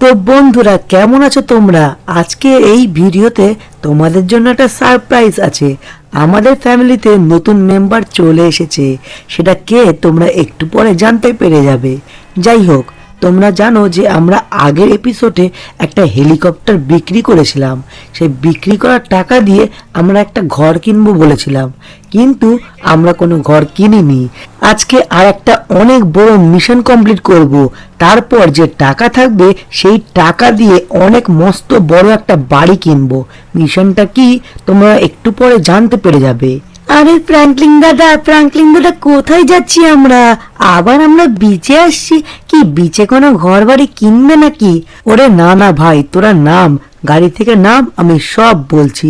তো বন্ধুরা কেমন আছো তোমরা? আজকে এই ভিডিওতে তোমাদের জন্য একটা সারপ্রাইজ আছে। আমাদের ফ্যামিলিতে নতুন মেম্বার চলে এসেছে, সেটা কে তোমরা একটু পরে জানতে পেরে যাবে। যাই হোক, তোমরা জানো যে আমরা আগের এপিসোডে একটা হেলিকপ্টার বিক্রি করেছিলাম। সেই বিক্রি করার টাকা দিয়ে আমরা একটা ঘর কিনবো বলেছিলাম, কিন্তু আমরা কোনো ঘর কিনিনি। আজকে আর একটা অনেক বড় মিশন কমপ্লিট করব, তারপর যে টাকা থাকবে সেই টাকা দিয়ে অনেক মস্ত বড় একটা বাড়ি কিনবো। মিশনটা কি তোমরা একটু পরে জানতে পেরে যাবে। আরে ফ্র্যাঙ্কলিন দাদা কোথায় যাচ্ছি আমরা? আবার আমরা বিচে আসছি কি? বিচে কোনো ঘর বাড়ি কিনবে নাকি? ওরে না না ভাই, তোরা নাম, গাড়ি থেকে নাম, আমি সব বলছি।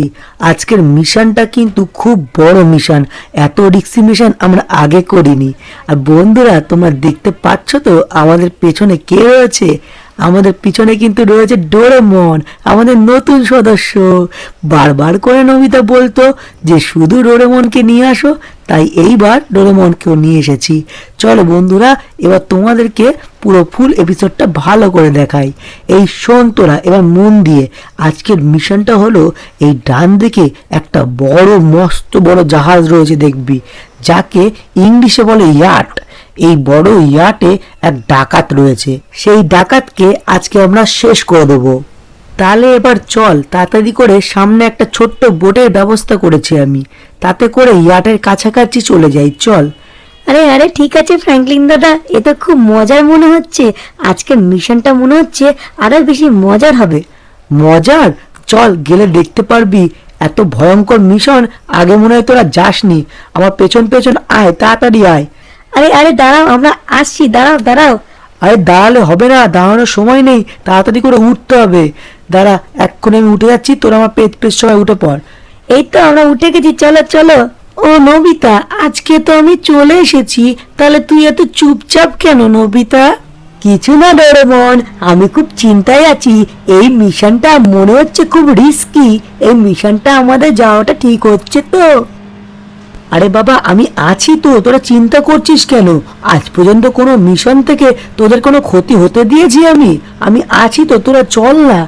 আজকের মিশনটা কিন্তু খুব বড় মিশন, এত রিস্কি মিশন আমরা আগে করিনি। আর বন্ধুরা তোমরা দেখতে পাচ্ছ তো আমাদের পেছনে কে রয়েছে? আমাদের পিছনে কিন্তু রয়েছে ডোরেমন, আমাদের নতুন সদস্য। বারবার করে নবিতা বলতো যে শুধু ডোরেমনকে নিয়ে আসো, তাই এইবার ডোরেমনকেও নিয়ে এসেছি। চলো বন্ধুরা, এবার তোমাদেরকে পুরো ফুল এপিসোডটা ভালো করে দেখাই। এই শোন তোরা, এবার মন দিয়ে। আজকের মিশনটা হলো, এই ডান দিকে একটা বড় মস্ত বড় জাহাজ রয়েছে দেখবি, যাকে ইংলিশে বলে ইয়াট। এই বড় ইয়াটে এক ডাকাত রয়েছে, সেই ডাকাতকে আজকে আমরা শেষ করে দেবো। তাহলে এবার চল তাড়াতাড়ি করে, সামনে একটা ছোট্ট বোটের ব্যবস্থা করেছি আমি, তাতে করে ইয়াটের কাছাকাছি চলে যাই। চল। আরে আরে ঠিক আছে ফ্র্যাঙ্কলিন দাদা, এ তো খুব মজার মনে হচ্ছে। আজকের মিশনটা মনে হচ্ছে আরো বেশি মজার হবে। মজার? চল, গেলে দেখতে পারবি। এত ভয়ঙ্কর মিশন আগে মনে হয় তোরা যাসনি। আমার পেছন পেছন আয়, তাড়াতাড়ি আয়। আরে আরে দাঁড়াও, আমরা আসছি, দাঁড়াও দাঁড়াও। আরে দাঁড়ালে হবে না, দাঁড়ানোর সময় নেই, তাড়াতাড়ি করে উঠতে হবে। দাঁড়া, এক্ষুনি আমি উঠে যাচ্ছি, তোরা আমার পেছ সময় উঠে পড়। এই তো আমরা উঠে গেছি, চলো চলো। ও নবিতা, আজকে তো আমি চলে এসেছি, তাহলে তুই এত চুপচাপ কেন নবিতা? কিছু না ডোরেমন, আমি খুব চিন্তায় আছি। এই মিশনটা মনে হচ্ছে খুব রিস্কি। এই মিশনটা আমাদের যাওয়াটা ঠিক হচ্ছে তো? আরে বাবা, আমি আছি তো, তোরা চিন্তা করছিস কেন? আজ পর্যন্ত কোনো মিশন থেকে তোদের কোনো ক্ষতি হতে দিয়েছি আমি আছি তো, তোরা চল না।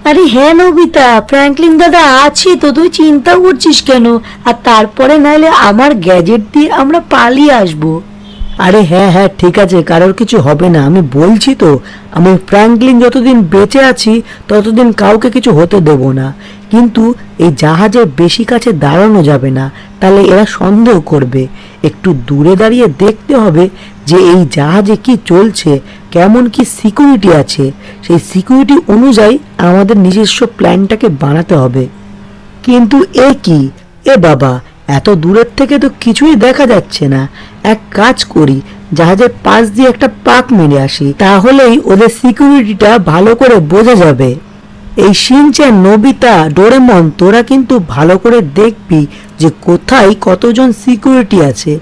আরে হ্যাঁ নবিতা, ফ্র্যাঙ্কলিন দাদা আছি তো, তুই চিন্তা করছিস কেন? আর তারপরে নাইলে আমার গ্যাজেট দিয়ে আমরা পালিয়ে আসবো। আরে হ্যাঁ হ্যাঁ ঠিক আছে, কারোর কিছু হবে না, আমি বলছি তো। আমি ফ্র্যাঙ্কলিন যতদিন বেঁচে আছি ততদিন কাউকে কিছু হতে দেব না। কিন্তু এই জাহাজের বেশি কাছে দাঁড়ানো যাবে না, তাহলে এরা সন্দেহ করবে। একটু দূরে দাঁড়িয়ে দেখতে হবে যে এই জাহাজে কি চলছে, কেমন কি সিকিউরিটি আছে। সেই সিকিউরিটি অনুযায়ী আমাদের নিজস্ব প্ল্যানটাকে বানাতে হবে। কিন্তু এ কি? এ বাবা, এত দূরের থেকে তো কিছুই দেখা যাচ্ছে না। এক কাজ করি, জাহাজের পাশ দিয়ে একটা পাক মেরে আসি, তাহলেই ওদের সিকিউরিটিটা ভালো করে বোঝা যাবে। এই শিনচ্যান, নবিতা, ডোরেমন, তোরা কিন্তু ভালো করে দেখবি যে কোথায় কতজন সিকিউরিটি আছে।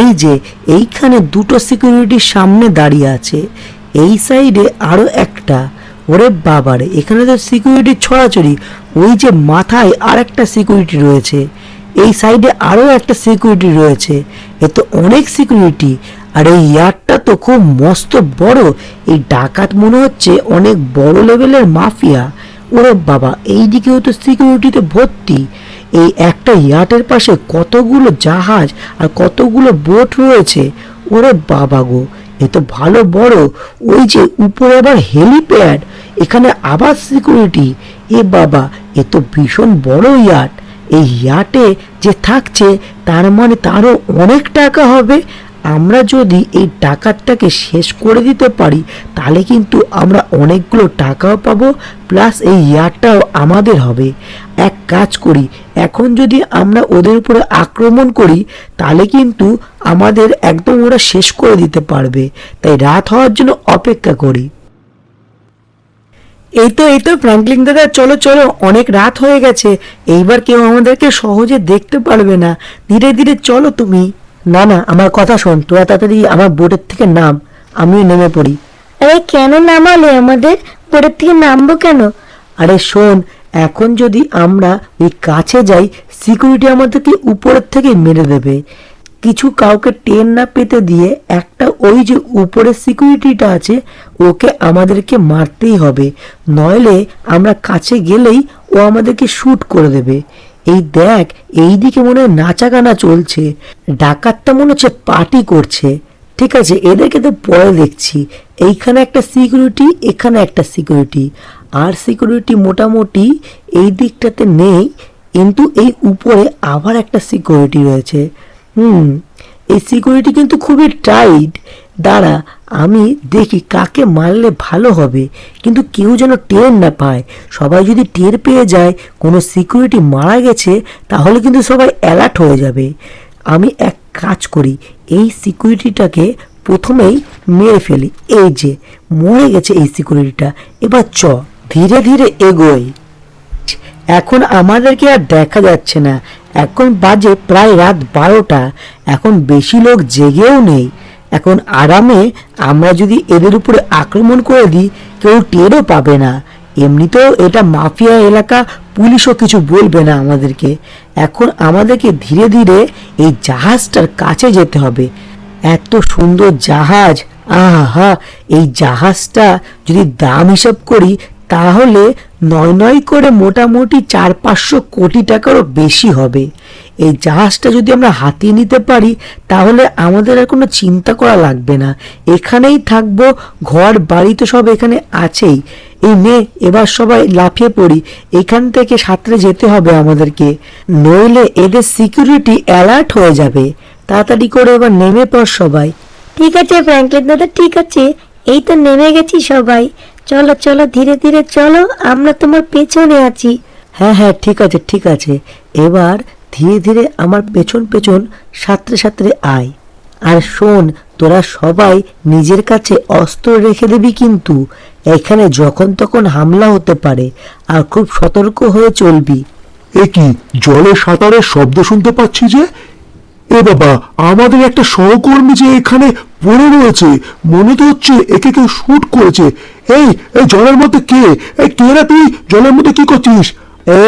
এই যে এইখানে দুটো সিকিউরিটির সামনে দাঁড়িয়ে আছে, এই সাইডে আরো একটা। ওরে বাবারে, এখানে তো সিকিউরিটি ছড়াছড়ি। ওই যে মাথায় আর একটা সিকিউরিটি রয়েছে, এই সাইডে আরো একটা সিকিউরিটি রয়েছে। এ তো অনেক সিকিউরিটি। আর এই ইয়ারটা তো খুব মস্ত বড়। এই ডাকাত মনে হচ্ছে অনেক বড় লেভেলের মাফিয়া। ওরে বাবা, এই দিকেও তো সিকিউরিটিতে ভর্তি। এই একটা ইয়ার্টের পাশে কতগুলো জাহাজ আর কতগুলো বোট রয়েছে। ওরে বাবা গো, এ তো ভালো বড়। ওই যে উপরে আবার হেলিপ্যাড, এখানে আবার সিকিউরিটি। এ বাবা, এ তো ভীষণ বড় ইয়ার্ট। এই ইয়ার্টে যে থাকছে তার মানে তারও অনেক টাকা হবে। আমরা যদি এই ডাকাতটাকে শেষ করে দিতে পারি, তাহলে কিন্তু আমরা অনেকগুলো টাকাও পাবো, প্লাস এই ইয়ার্টটাও আমাদের হবে। এক কাজ করি, এখন যদি আমরা ওদের উপরে আক্রমণ করি, তাহলে কিন্তু আমাদের একদম ওরা শেষ করে দিতে পারবে। তাই রাত হওয়ার জন্য অপেক্ষা করি। এই তো ফ্র্যাঙ্কলিন দাদা, চলো চলো, অনেক রাত হয়ে গেছে। এইবার কেউ আমাদেরকে সহজে দেখতে পারবে না। ধীরে ধীরে চলো তুমি। না না, আমার কথা শোন, তোরা তাড়াতাড়ি আমার বোটের থেকে নাম, আমিও নেমে পড়ি। আরে কেন নামালে আমাদের? বোটের থেকে নামবো কেন? আরে শোন, এখন যদি আমরা ওই কাছে যাই, সিকিউরিটি আমাদেরকে উপরের থেকে মেরে দেবে। কিছু কাউকে টেন না পেতে দিয়ে একটা ওই যে উপরে সিকিউরিটিটা আছে ওকে আমাদেরকে মারতেই হবে, নইলে আমরা কাছে গেলেই ও আমাদেরকে শুট করে দেবে। এই দেখ, এইদিকে মনে হয় নাচা গানা চলছে, ডাকাতটা মনে হচ্ছে পার্টি করছে। ঠিক আছে, এদেরকে তো পরে দেখছি। এইখানে একটা সিকিউরিটি, এখানে একটা সিকিউরিটি, আর সিকিউরিটি মোটামুটি এই দিকটাতে নেই, কিন্তু এই উপরে আবার একটা সিকিউরিটি রয়েছে। এই সিকিউরিটি কিন্তু খুবই টাইট। দাঁড়া, আমি দেখি কাকে মারলে ভালো হবে, কিন্তু কেউ যেন টের না পায়। সবাই যদি টের পেয়ে যায় কোনো সিকিউরিটি মারা গেছে, তাহলে কিন্তু সবাই অ্যালার্ট হয়ে যাবে। আমি এক কাজ করি, এই সিকিউরিটিটাকে প্রথমেই মেরে ফেলি। এই যে মরে গেছে এই সিকিউরিটিটা। এবার ধীরে ধীরে এগোই। এখন আমাদেরকে আর দেখা যাচ্ছে না, এখন বাজে প্রায় রাত 12টা। এখন বেশি লোক জেগেও নেই। এখন আরামে আমরা যদি এদের উপরে আক্রমণ করে দিই, কেউ টেরও পাবে না। এমনিতেও এটা মাফিয়া এলাকা, পুলিশও কিছু বলবে না আমাদেরকে। এখন আমাদেরকে ধীরে ধীরে এই জাহাজটার কাছে যেতে হবে। এত সুন্দর জাহাজ, আহা! এই জাহাজটা যদি দাম হিসাব করি তাহলে নয় করে মোটামুটি 400-500 কোটি টাকারও বেশি হবে। এই জাহাজটা যদি আমরা হাতিয়ে নিতে পারি তাহলে আমাদের আর কোনো চিন্তা করা লাগবে না, এখানেই থাকবো, ঘর বাড়ি তো সব এখানে আছেই। এই নে, এবার সবাই লাফিয়ে পড়ি, এখান থেকে সাঁতরে যেতে হবে আমাদেরকে, নইলে এদের সিকিউরিটি অ্যালার্ট হয়ে যাবে। তাড়াতাড়ি করে এবার নেমে পড় সবাই। ঠিক আছে ফ্র্যাঙ্কলিন দাদা, ঠিক আছে, এই তো নেমে গেছি সবাই। চলো চলো, ধীরে ধীরে চলো, আমরা তোমার পেছনে আছি। হ্যাঁ হ্যাঁ, ঠিক আছে ঠিক আছে। এবার ধীরে ধীরে আমার পেছন পেছন সাঁতরে সাঁতরে আয়। আর শোন, তোরা সবাই নিজের কাছে অস্ত্র রেখে দিবি, কিন্তু এখানে যখন তখন হামলা হতে পারে, আর খুব সতর্ক হয়ে চলবি। এ কি, জলে সাঁতারের শব্দ শুনতে পাচ্ছি যে? এ বাবা, আমাদের একটা সহকর্মী যে এখানে পড়ে রয়েছে, মনে তো হচ্ছে একে কেউ শুট করেছে। এই এই জলের মধ্যে কে? এই কে রে তুই? জলের মধ্যে কি করছিস?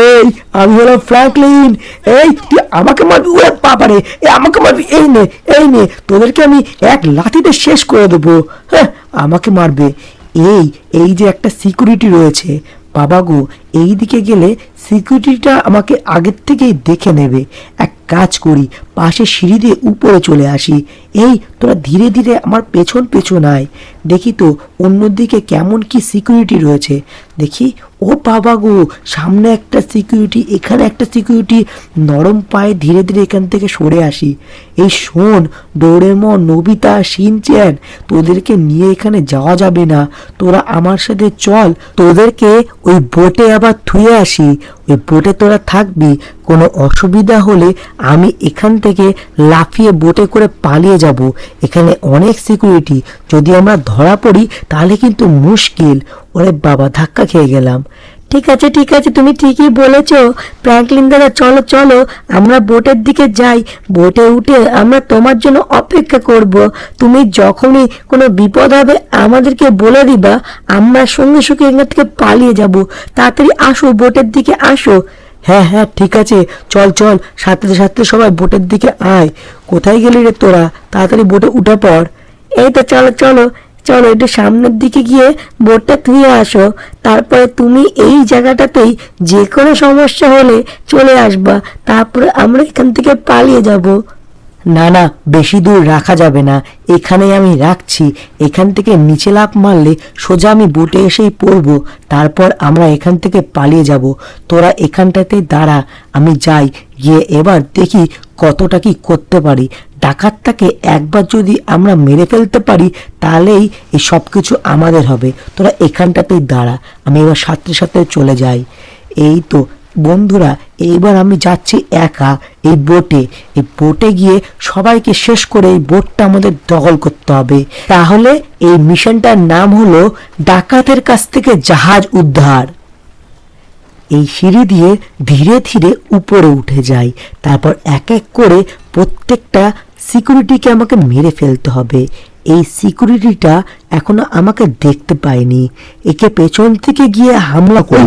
এই, আমি হলাম ফ্র্যাঙ্কলিন। এই, তুই আমাকে মারবি? ওরে বাবারে, আমাকে মারবি? এই নে, তোদেরকে আমি এক লাথিতে শেষ করে দেবো। হ্যাঁ, আমাকে মারবে? এই যে একটা সিকিউরিটি রয়েছে, বাবা গো, এই দিকে গেলে সিকিউরিটিটা আমাকে আগের থেকেই দেখে নেবে। এক কাজ করি, পাশে সিঁড়ি দিয়ে উপরে চলে আসি। এই, তোরা ধীরে ধীরে আমার পেছন পেছন আয়, দেখি তো অন্যদিকে কেমন কি সিকিউরিটি রয়েছে। দেখি, ও বাবা গো, সামনে একটা সিকিউরিটি, এখানে একটা সিকিউরিটি। নরম পায়ে ধীরে ধীরে এখান থেকে সরে আসি। এই শোন ডোরেমন, নোবিতা, শিনচ্যান, তোদেরকে নিয়ে এখানে যাওয়া যাবে না, তোরা আমার সাথে চল। তোদেরকে ওই বোটে আবার থুয়ে আসি, ওই বোটে তোরা থাকবি। কোনো অসুবিধা হলে আমি এখান থেকে লাফিয়ে বোটে করে পালিয়ে যাব। এখানে অনেক সিকিউরিটি, যদি আমরা ধরা পড়ি তাহলে কিন্তু মুশকিল। ওরে বাবা, ধাক্কা খেয়ে গেলাম। ঠিক আছে ঠিক আছে, তুমি ঠিকই বলেছো ফ্র্যাঙ্কলিন দাদা, চলো চলো, আমরা বোটের দিকে যাই। বোটে উঠে আমরা তোমার জন্য অপেক্ষা করব। তুমি যখনই কোনো বিপদ হবে আমাদেরকে বলে দিবা, আমরা সঙ্গে সঙ্গে এখান থেকে পালিয়ে যাব। তাড়াতাড়ি আসো, বোটের দিকে আসো। হ্যাঁ হ্যাঁ, ঠিক আছে, চল চল, সাথে সাথে সবাই বোটের দিকে আয়। কোথায় গেলি রে তোরা? তাড়াতাড়ি বোটে উঠে পড়। এই তো চলো চলো চলো, একটু সামনের দিকে গিয়ে বোটটা ধুয়ে আসো, তারপরে তুমি এই জায়গাটাতেই যে কোনো সমস্যা হলে চলে আসবা, তারপরে আমরা এখান থেকে পালিয়ে যাব। না না, বেশি দূর রাখা যাবে না, এখানেই আমি রাখছি। এখান থেকে নিচে লাফ মারলে সোজা আমি বোটে এসেই পড়বো, তারপর আমরা এখান থেকে পালিয়ে যাব। তোরা এখানটাতে দাঁড়া, আমি যাই, গিয়ে এবার দেখি কতটা কি করতে পারি। ডাকাতটাকে একবার যদি আমরা মেরে ফেলতে পারি তাহলেই এই সব কিছু আমাদের হবে। তোরা এখানটাতেই দাঁড়া, আমি এবার সাথে সাথে চলে যাই। এই তো বন্ধুরা, এইবার আমি যাচ্ছি একা এই বোটে গিয়ে সবাইকে শেষ করে এই বোটটা আমাদের দখল করতে হবে। তাহলে এই মিশনটার নাম হলো ডাকাতের কাছ থেকে জাহাজ উদ্ধার। এই সিঁড়ি দিয়ে ধীরে ধীরে উপরে উঠে যাই, তারপর এক এক করে প্রত্যেকটা সিকিউরিটিকে আমাকে মেরে ফেলতে হবে। এই সিকিউরিটিটা এখনো আমাকে দেখতে পায়নি, একে পেছন থেকে গিয়ে হামলা করে।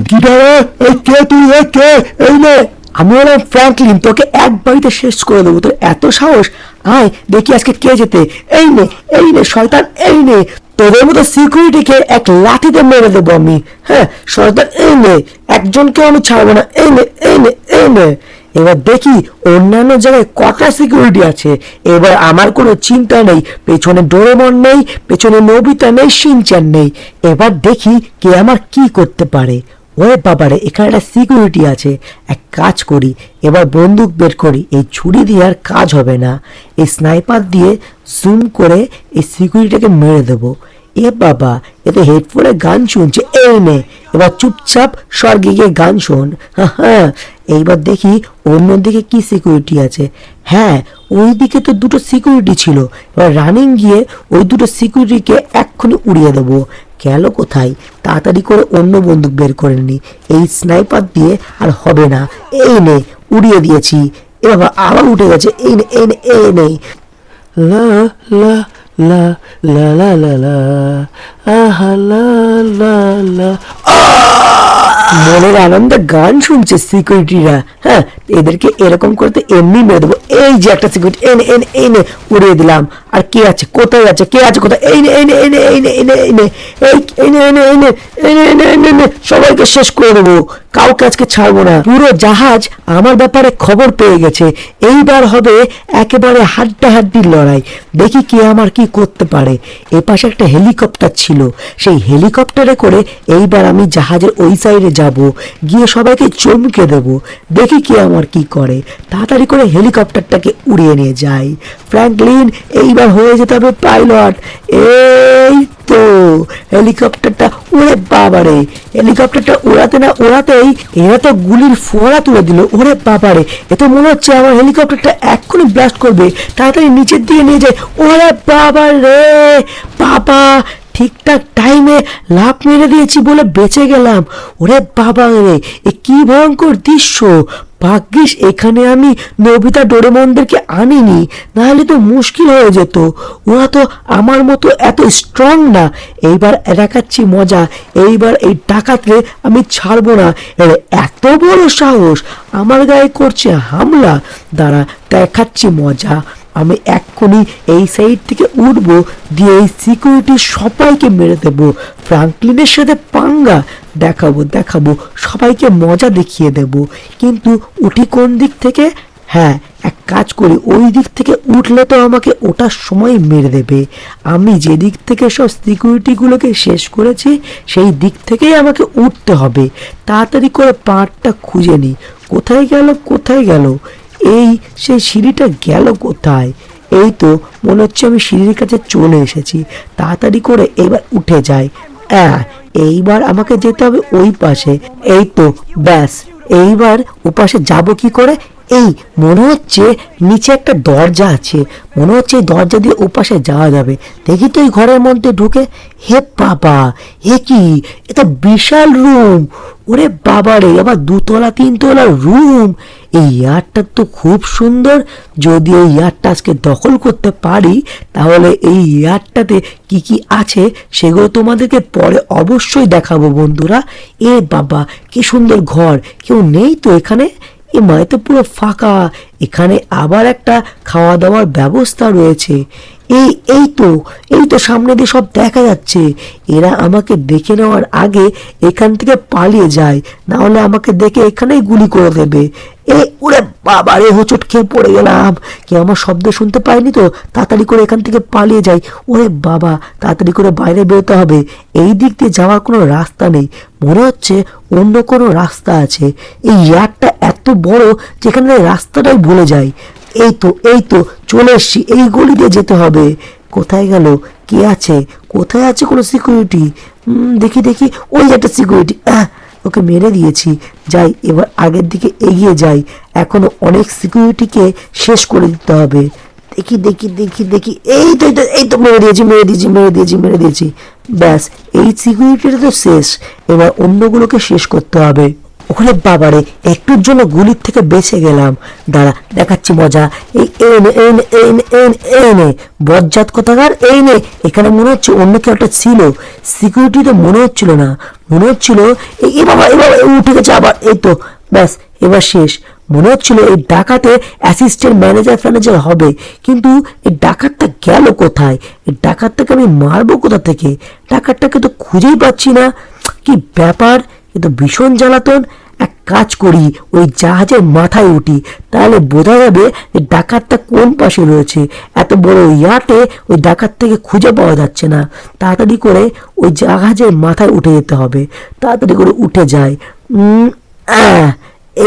আমি হলাম ফ্র্যাঙ্কলিন, তোকে এক বাড়িতে শেষ করে দেবো। তোর এত সাহস আয় দেখি আজকে কে যেতে। এই নে শয়তান, এই নে, তোদের মতো সিকিউরিটিকে এক লাঠিতে মেরে দেবো আমি। হ্যাঁ শয়তান, এই নে, একজনকেও আমি ছাড়বো না। এই নে। এবার দেখি অন্যান্য জায়গায় কটা সিকিউরিটি আছে। এবার আমার কোনো চিন্তা নেই, পেছনে ডোরেমন নেই, পেছনে নোবিতা নেই, শিনচান নেই। এবার দেখি কে আমার কি করতে পারে। ওরে বাবারে, এখানে একটা সিকিউরিটি আছে। এক কাজ করি, এবার বন্দুক বের করি। এই ছুরি দিয়ে আর কাজ হবে না, এই স্নাইপার দিয়ে জুম করে এই সিকিউরিটিকে মেরে দেবো। এ বাবা, এ তো হেডফোনে গান শুনছে। এই নে, এবার চুপচাপ স্বর্গে গিয়ে গান শোন। হ্যাঁ, এইবার দেখি অন্যদিকে কি সিকিউরিটি আছে। হ্যাঁ, ওই দিকে তো দুটো সিকিউরিটি ছিল। এবার রানিং গিয়ে ওই দুটো সিকিউরিটিকে এক্ষুনি উড়িয়ে দেবো। গেল কোথায়? তাড়াতাড়ি করে অন্য বন্দুক বের করে নি, এই স্নাইপার দিয়ে আর হবে না। এই নে, উড়িয়ে দিয়েছি। এ বাবা, আবার উঠে গেছে। এই নে। লা লা লা লা লা লা লা আহা লা লা লা। মনের আনন্দে গান শুনছে সিকিউরিটিরা। হ্যাঁ, এদেরকে এরকম করতে এমনি মেরে দেবো। এই যে একটা সিকিউরিটি, এই নে উড়িয়ে দিলাম। আর কে আছে, কোথায় আছে, কে আছে কোথায়? এই নে, সবাইকে শেষ করে দেবো, কাউকে আজকে ছাড়বো না। পুরো জাহাজ আমার ব্যাপারে খবর পেয়ে গেছে। এইবার হবে একেবারে হাড্ডাহাড্ডির লড়াই। দেখি কে আমার কি করতে পারে। এ পাশে একটা হেলিকপ্টার ছিল, সেই হেলিকপ্টারে করে এইবার আমি জাহাজের ওই সাইডে যাব, গিয়ে সবাইকে চমকে দেব। দেখি কে আমার কি করে। তাড়াতাড়ি করে হেলিকপ্টারটাকে উড়িয়ে নিয়ে যাই। ফ্র্যাঙ্কলিন, এইবার হয়ে যেতে হবে পাইলট। এই তো হেলিকপ্টারটা, ওরে বাবারে, হেলিকপ্টারটা উড়াতে না উড়াতেই এরা তো গুলির ফোঁড়া তুলে দিল। ওরে বাবারে, এ তো মনে হচ্ছে আমার হেলিকপ্টারটা এক্ষুনি ব্লাস্ট করবে। তাড়াতাড়ি নিচের দিকে নিয়ে যায়। ওরে বাবা রে বাবা, ঠিকঠাক টাইমে লাফ মেরে দিয়েছি বলে বেঁচে গেলাম। ওরে বাবা রে, এ কি ভয়ঙ্কর দৃশ্য। ভাগ্যিস এখানে আমি নোবিতা ডোরেমনদেরকে আনিনি, নাহলে তো মুশকিল হয়ে যেত। ওরা তো আমার মতো এত স্ট্রং না। এইবার দেখাচ্ছি মজা। এইবার এই ডাকাতরে আমি ছাড়বো না। এত বড় সাহস, আমার গায়ে করছে হামলা। দাঁড়া, দেখাচ্ছি মজা। আমি এক্ষুনি এই সাইড থেকে উঠবো, দিয়ে এই সিকিউরিটি সবাইকে মেরে দেবো। ফ্রাঙ্কলিনের সাথে পাঙ্গা দেখাবো, সবাইকে মজা দেখিয়ে দেব। কিন্তু উঠি কোন দিক থেকে? হ্যাঁ, এক কাজ করি, ওই দিক থেকে উঠলে তো আমাকে ওটার সময় মেরে দেবে। আমি যে দিক থেকে সব সিকিউরিটিগুলোকে শেষ করেছি, সেই দিক থেকেই আমাকে উঠতে হবে। তাড়াতাড়ি করে পাহাড়টা খুঁজে নিই। কোথায় গেল এই সেই সিঁড়িটা গেল কোথায়? এই তো মনে হচ্ছে আমি সিঁড়ির কাছে চলে এসেছি। তাড়াতাড়ি করে এবার উঠে যাই। এইবার আমাকে যেতে হবে ওই পাশে। এই তো, ব্যাস। এইবার ওপাশে যাব কি করে? এই মনে হচ্ছে নিচে একটা দরজা আছে, মনে হচ্ছে এই দরজা দিয়ে ওপাশে যাওয়া যাবে। দেখি তো এই ঘরের মধ্যে ঢুকে। হে বাবা, এ কি, এটা বিশাল রুম। ওরে বাবা রে, আবার 2 তলা 3 তলার রুম। এই ইয়ারটা তো খুব সুন্দর। যদি এই ইয়ারটা আজকে দখল করতে পারি, তাহলে এই ইয়ারটাতে কি কি আছে সেগুলো তোমাদেরকে পরে অবশ্যই দেখাবো বন্ধুরা। এ বাবা, কি সুন্দর ঘর। কেউ নেই তো এখানে? এ মানে তো পুরো ফাঁকা। এখানে আবার একটা খাওয়া দাওয়ার ব্যবস্থা রয়েছে। এই তো সামনে দিয়ে সব দেখা যাচ্ছে। এরা আমাকে দেখে নেওয়ার আগে এখান থেকে পালিয়ে যায়, না হলে আমাকে দেখে এখানেই গুলি করে দেবে। ওরে বাবা রে, হোঁচট খেয়ে পড়ে গেলাম। কেউ আমার শব্দ শুনতে পায়নি তো? তাড়াতাড়ি করে এখান থেকে পালিয়ে যাই। ওরে বাবা, তাড়াতাড়ি করে বাইরে বেরোতে হবে। এই দিক দিয়ে যাওয়ার কোনো রাস্তা নেই, মনে হচ্ছে অন্য কোনো রাস্তা আছে। এই ইয়ারটা এত বড় যেখানে রাস্তাটাই ভুলে যাই। এই তো চলে এসছি। এই গলি দিয়ে যেতে হবে। কোথায় গেল? কে আছে? কোথায় আছে কোনো সিকিউরিটি? দেখি, ওই একটা সিকিউরিটি। ওকে মেরে দিয়েছি। যাই, এবার আগের দিকে এগিয়ে যাই। এখনো অনেক সিকিউরিটিকে শেষ করে দিতে হবে। দেখি। এই তো মেরে দিয়েছি। ব্যাস, এই সিকিউরিটিটা তো শেষ। এবার অন্যগুলোকে শেষ করতে হবে। ওখানে বাবারে, একটুর জন্য গুলির থেকে বেঁচে গেলাম। দাঁড়া, দেখাচ্ছি মজা। এই নে বজ্জাত কোথাকার। এই নে। এখানে মনে হচ্ছে অন্য কেউ একটা ছিল। সিকিউরিটি তো মনে হচ্ছিল না, মনে হচ্ছিল এই বাবা উঠে গেছে আবার। এই তো, ব্যাস, এবার শেষ। মনে হচ্ছিল এই ডাকাতে অ্যাসিস্ট্যান্ট ম্যানেজার হবে, কিন্তু এই ডাকাতটা গেল কোথায়? এই ডাকাতটাকে আমি মারবো কোথা থেকে? ডাকাতটাকে তো খুঁজেই পাচ্ছি না। কি ব্যাপার, এ তো ভীষণ জ্বালাতন। এক কাজ করি, ওই জাহাজের মাথায় উঠি, তাহলে বোঝা যাবে যে ডাকাতটা কোন পাশে রয়েছে। এত বড় ইয়াটে ওই ডাকাতটাকে খুঁজে পাওয়া যাচ্ছে না। তাড়াতাড়ি করে ওই জাহাজের মাথায় উঠে যেতে হবে। তাড়াতাড়ি করে উঠে যায়।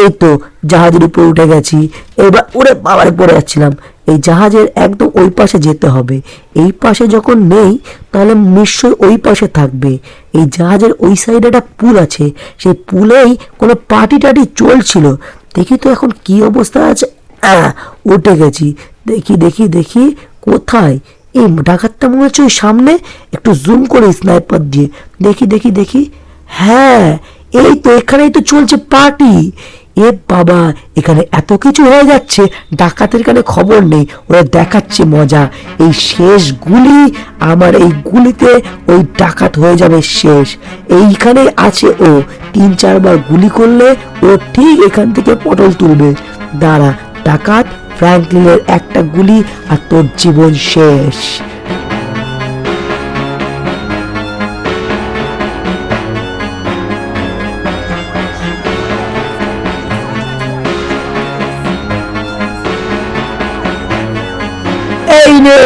এই তো জাহাজের উপরে উঠে গেছি। এবার ওরে বাবারে পড়ে যাচ্ছিলাম। এই জাহাজের একদম ওই পাশে যেতে হবে। এই পাশে যখন নেই তাহলে নিশ্চয়ই ওই পাশে থাকবে। এই জাহাজের ওই সাইডে একটা পুল আছে, সেই পুলেই কোনো পার্টি টাটি চলছিল। দেখি তো এখন কি অবস্থা আছে। উঠে গেছি। দেখি দেখি দেখি কোথায় এই ডাকাতটা, মনে হচ্ছে ওই সামনে। একটু জুম করে স্নাইপার দিয়ে দেখি দেখি দেখি। হ্যাঁ, এই তো এখানেই তো চলছে পার্টি। এ বাবা, এখানে এত কিছু হয়ে যাচ্ছে, ডাকাতের কানে খবর নেই। ওরা দেখাচ্ছে মজা। এই শেষ গুলি, আমার এই গুলিতে ওই ডাকাত হয়ে যাবে শেষ। এইখানে আছে ও, 3-4 বার গুলি করলে ও ঠিক এখান থেকে পটল তুলবে। দাঁড়া ডাকাত, ফ্র্যাঙ্কলিনের একটা গুলি আর তোর জীবন শেষ। এই নে,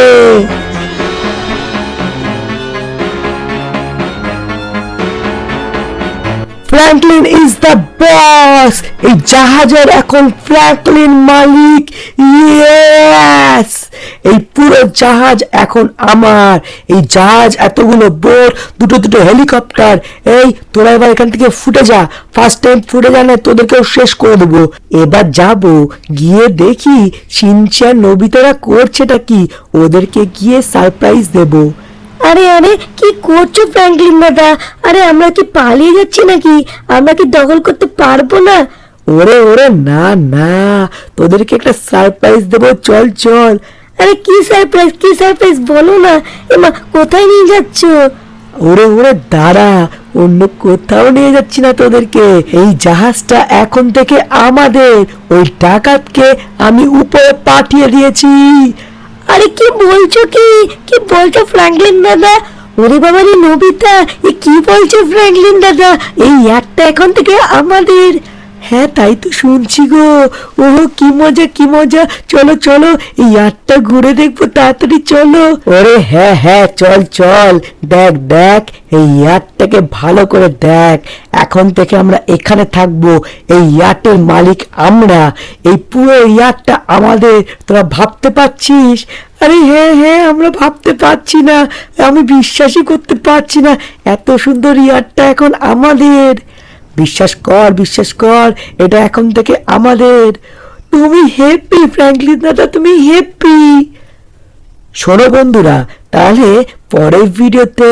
ফ্র্যাঙ্কলিন ইজ দ্য বস। এই জাহাজের এখন ফ্র্যাঙ্কলিন মালিক। ইয়েস, এই পুরো জাহাজ এখন আমার। এই জাহাজ, এতগুলো বোট, দুটো দুটো হেলিকপ্টার। এই তোরা এবার এখান থেকে ফুটে যা। ফার্স্ট টাইম ফুটে জানে তোদেরকেও শেষ করে দেবো। এবার যাব, গিয়ে দেখি শিনচ্যান নোবিতারা করছেটা কি, ওদেরকে গিয়ে সারপ্রাইজ দেবো। আরে আরে, কি করছো ফ্র্যাঙ্কলিন দাদা? আরে আমরা কি পালিয়ে যাচ্ছি নাকি? আমরা কি দখল করতে পারবো না? ওরে ওরে, না না, তোদেরকে একটা সারপ্রাইজ দেবো, চল চল। আরে কি সারপ্রাইজ, কি সারপ্রাইজ বলো না। এমা, কোথায় নিয়ে যাচ্ছো? ওরে ওরে দাঁড়া, অন্য কোথাও নিয়ে যাচ্ছি না তোদেরকে। এই জাহাজটা এখন থেকে আমাদের। ওই ডাকাতকে আমি উপরে পাঠিয়ে দিয়েছি। আরে কি বলছো, কি কি বলছো ফ্র্যাঙ্কলিন দাদা? ওরে বাবা রে নোবিতা, এ কি বলছো ফ্র্যাঙ্কলিন দাদা? এই একটা এখন থেকে আমাদের। হ্যাঁ, তাই তো শুনছি গো। ওহো, কি মজা কি মজা। চলো চলো, এই আটটা ঘুরে দেখবো, তাড়াতাড়ি চলো। ওরে হ্যাঁ হ্যাঁ, চল চল। দেখ দেখ, এই ইয়ারটাকে ভালো করে দেখ। এখন থেকে আমরা এখানে থাকবো। এই ইয়ার্টের মালিক আমরা। এই পুরো ইয়ারটা আমাদের। তোরা ভাবতে পারছিস? আরে হ্যাঁ হ্যাঁ, আমরা ভাবতে পারছি না। আমি বিশ্বাসই করতে পারছি না, এত সুন্দর ইয়ারটা এখন আমাদের। বিশ্বাস কর বিশ্বাস কর, এটা এখন থেকে আমাদের। তুমি হ্যাপি ফ্র্যাঙ্কলিন দাদা, তুমি হ্যাপি। শোনো বন্ধুরা, তাহলে পরের ভিডিওতে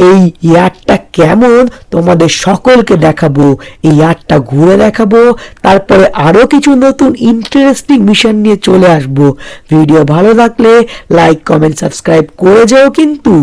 এই ইয়ারটা কেমন তোমাদের সকলকে দেখাবো। এই ইয়ারটা ঘুরে দেখাবো, তারপরে আরো কিছু নতুন ইন্টারেস্টিং মিশন নিয়ে চলে আসবো। ভিডিও ভালো লাগলে লাইক কমেন্ট সাবস্ক্রাইব করে যাও কিন্তু।